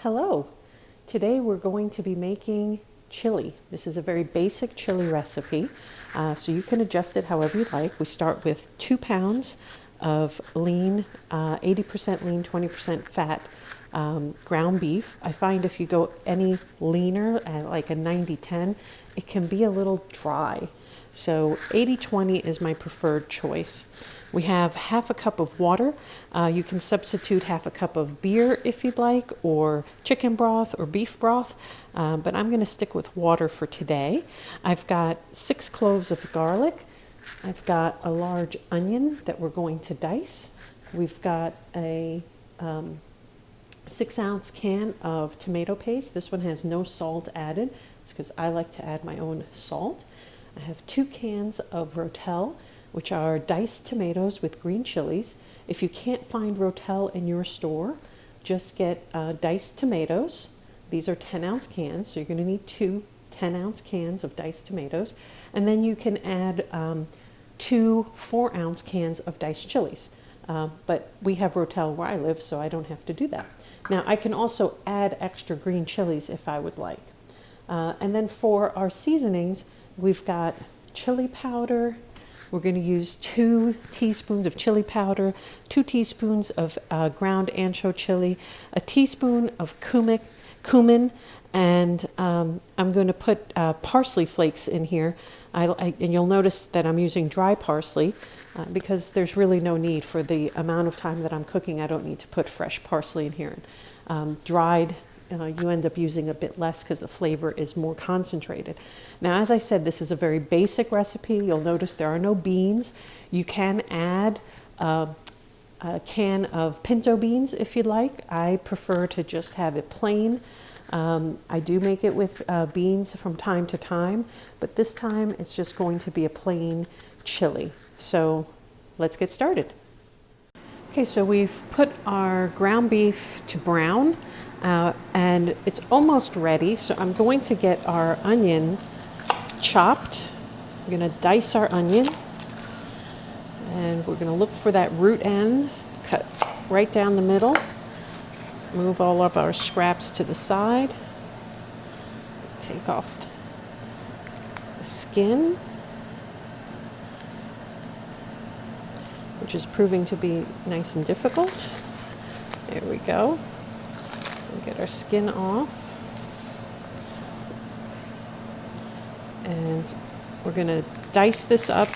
Hello! Today we're going to be making chili. This is a very basic chili recipe, so you can adjust it however you like. We start with 2 pounds of lean, 80% lean, 20% fat ground beef. I find if you go any leaner, like a 90-10, it can be a little dry. So 80-20 is my preferred choice. We have half a cup of water. You can substitute half a cup of beer if you'd like, or chicken broth or beef broth, but I'm going to stick with water for today. I've got 6 cloves of garlic. I've got a large onion that we're going to dice. We've got a 6-ounce can of tomato paste. This one has no salt added. It's because I like to add my own salt. I have 2 cans of Rotel, which are diced tomatoes with green chilies. If you can't find Rotel in your store, just get diced tomatoes. These are 10-ounce cans, so you're going to need 2 10-ounce cans of diced tomatoes. And then you can add 2 4-ounce cans of diced chilies. But we have Rotel where I live, so I don't have to do that. Now, I can also add extra green chilies if I would like. And then for our seasonings, we've got chili powder. We're going to use 2 teaspoons of chili powder, 2 teaspoons of ground ancho chili, a teaspoon of cumin, and I'm going to put parsley flakes in here. And you'll notice that I'm using dry parsley because there's really no need for the amount of time that I'm cooking. I don't need to put fresh parsley in here. Dried, you end up using a bit less because the flavor is more concentrated. Now, as I said, this is a very basic recipe. You'll notice there are no beans. You can add a can of pinto beans if you'd like. I prefer to just have it plain. I do make it with beans from time to time, but this time it's just going to be a plain chili. So let's get started. Okay, so we've put our ground beef to brown. And it's almost ready, so I'm going to get our onion chopped. I'm going to dice our onion, and we're going to look for that root end, cut right down the middle, move all of our scraps to the side, take off the skin, which is proving to be nice and difficult. There we go. Get our skin off, and we're going to dice this up,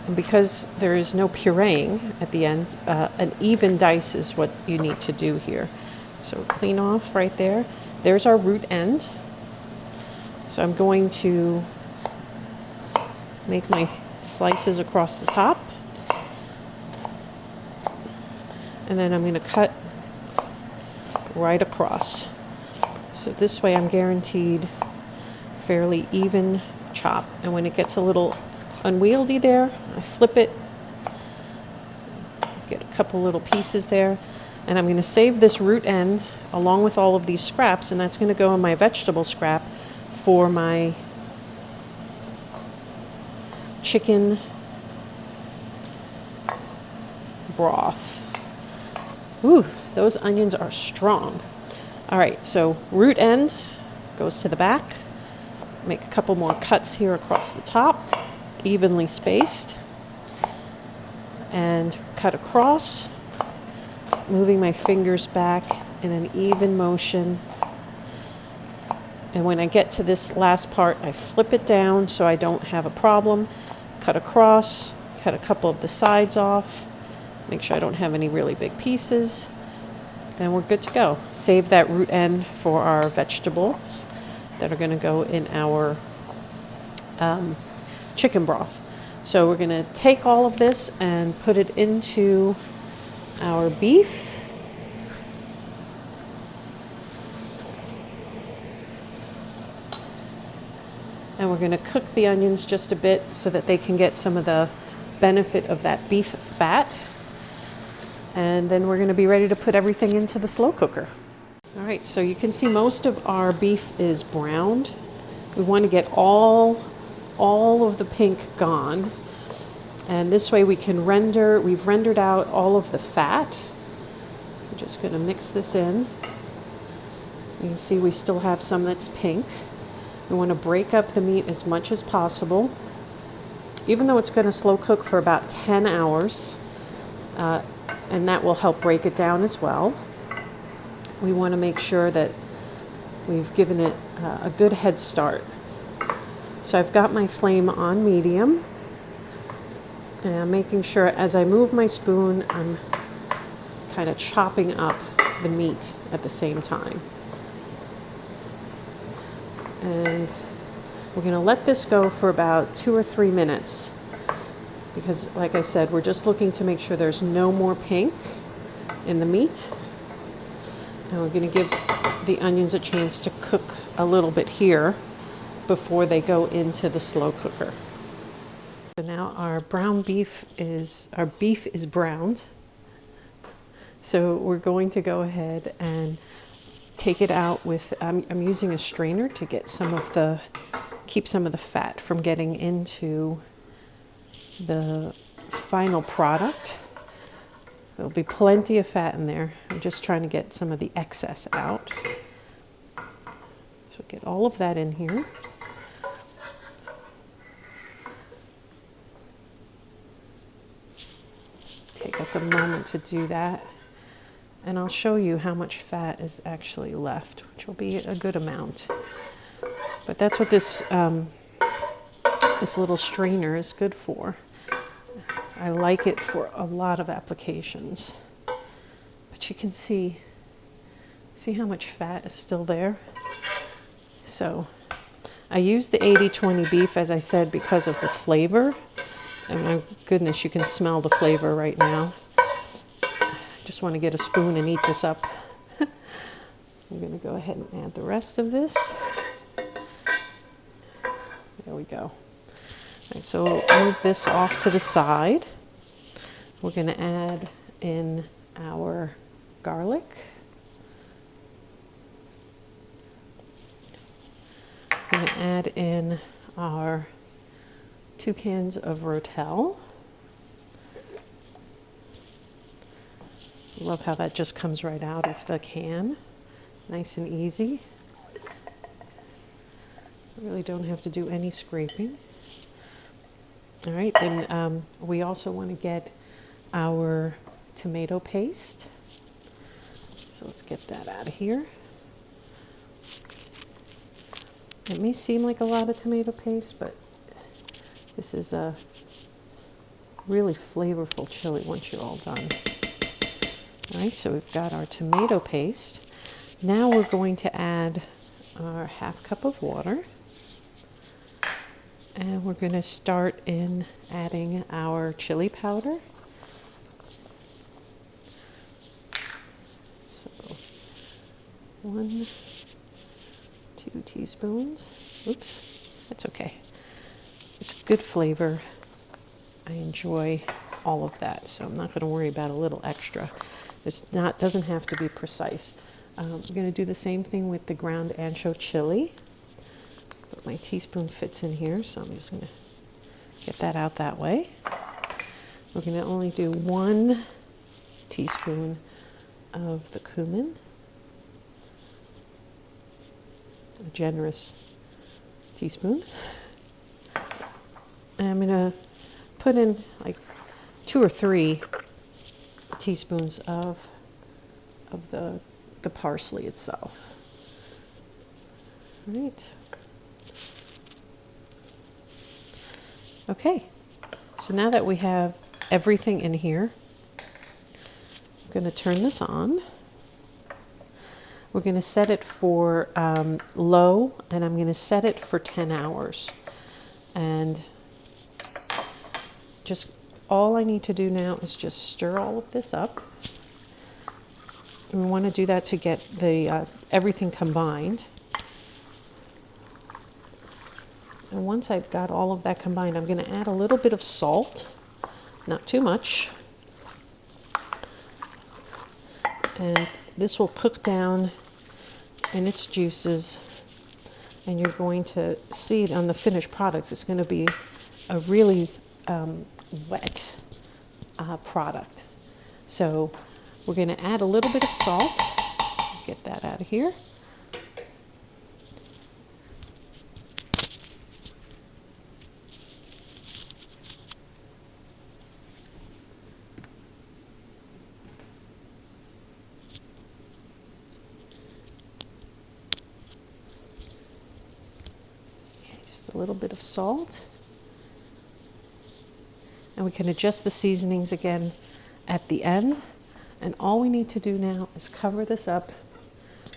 and because there is no pureeing at the end, an even dice is what you need to do here. So clean off right there. There's our root end. So I'm going to make my slices across the top, and then I'm going to cut right across. So this way I'm guaranteed fairly even chop. And when it gets a little unwieldy there, I flip it, get a couple little pieces there, and I'm going to save this root end along with all of these scraps, and that's going to go in my vegetable scrap for my chicken broth. Ooh, those onions are strong. All right, so root end goes to the back. Make a couple more cuts here across the top, evenly spaced, and cut across, moving my fingers back in an even motion. And when I get to this last part, I flip it down so I don't have a problem. Cut across, cut a couple of the sides off, make sure I don't have any really big pieces, and we're good to go. Save that root end for our vegetables that are going to go in our chicken broth. So we're going to take all of this and put it into our beef. And we're going to cook the onions just a bit so that they can get some of the benefit of that beef fat. And then we're going to be ready to put everything into the slow cooker. All right, so you can see most of our beef is browned. We want to get all of the pink gone. And this way we can we've rendered out all of the fat. I'm just going to mix this in. You can see we still have some that's pink. We want to break up the meat as much as possible, even though it's going to slow cook for about 10 hours, and that will help break it down as well. We want to make sure that we've given it a good head start. So I've got my flame on medium, and I'm making sure as I move my spoon, I'm kind of chopping up the meat at the same time. And we're going to let this go for about 2 or 3 minutes because, like I said, we're just looking to make sure there's no more pink in the meat. And we're going to give the onions a chance to cook a little bit here before they go into the slow cooker. So now our beef is browned. So we're going to go ahead and take it out with, I'm using a strainer to get keep some of the fat from getting into the final product. There'll be plenty of fat in there. I'm just trying to get some of the excess out. So get all of that in here. Take us a moment to do that. And I'll show you how much fat is actually left, which will be a good amount. But that's what this little strainer is good for. I like it for a lot of applications. But you can see how much fat is still there? So I use the 80-20 beef, as I said, because of the flavor. And my goodness, you can smell the flavor right now. Just want to get a spoon and eat this up. I'm going to go ahead and add the rest of this. There we go. All right, so we'll move this off to the side. We're going to add in our garlic. We're going to add in our 2 cans of Rotel. Love how that just comes right out of the can. Nice and easy. Really don't have to do any scraping. All right, then we also want to get our tomato paste. So let's get that out of here. It may seem like a lot of tomato paste, but this is a really flavorful chili once you're all done. All right, so we've got our tomato paste. Now we're going to add our 1/2 cup of water. And we're going to start in adding our chili powder. So 1, 2 teaspoons. Oops, that's okay. It's good flavor. I enjoy all of that, so I'm not going to worry about a little extra. Doesn't have to be precise. We're going to do the same thing with the ground ancho chili. But my teaspoon fits in here, so I'm just going to get that out that way. We're going to only do 1 teaspoon of the cumin. A generous teaspoon. And I'm going to put in like 2 or 3 teaspoons of the parsley itself. All right. Okay, so now that we have everything in here, I'm going to turn this on. We're going to set it for low, and I'm going to set it for 10 hours. And just all I need to do now is just stir all of this up. And we want to do that to get the everything combined. And once I've got all of that combined, I'm going to add a little bit of salt, not too much. And this will cook down in its juices, and you're going to see it on the finished products. It's going to be a really wet product. So we're going to add a little bit of salt. Get that out of here. Just a little bit of salt. And we can adjust the seasonings again at the end. And all we need to do now is cover this up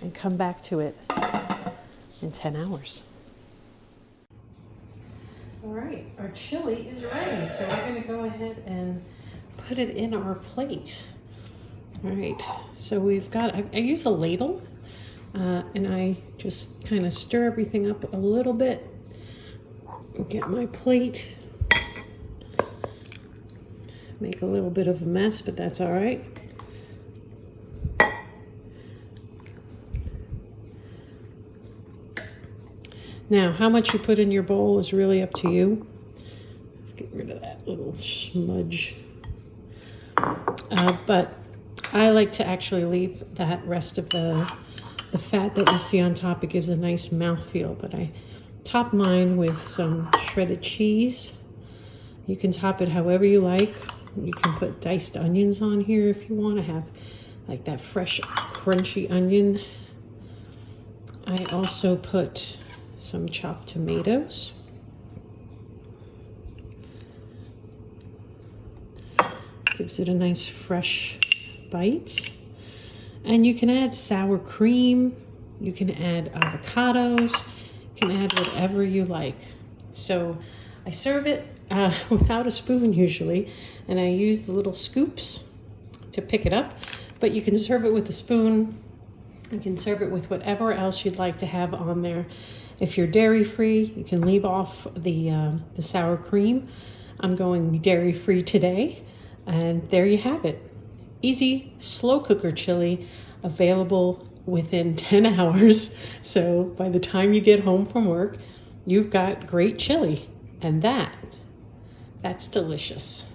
and come back to it in 10 hours. All right, our chili is ready. So we're gonna go ahead and put it in our plate. All right, so we've got, I use a ladle and I just kind of stir everything up a little bit. Get my plate. Make a little bit of a mess, but that's all right. Now, how much you put in your bowl is really up to you. Let's get rid of that little smudge. But I like to actually leave that rest of the fat that you see on top. It gives a nice mouthfeel, but I top mine with some shredded cheese. You can top it however you like. You can put diced onions on here if you want to have like that fresh, crunchy onion. I also put some chopped tomatoes. Gives it a nice fresh bite. And you can add sour cream. You can add avocados. You can add whatever you like. So I serve it without a spoon usually, and I use the little scoops to pick it up, but you can serve it with a spoon. You can serve it with whatever else you'd like to have on there. If you're dairy free, you can leave off the sour cream. I'm going dairy free today, and there you have it. Easy, slow cooker chili, available within 10 hours. So by the time you get home from work, you've got great chili, and that's delicious.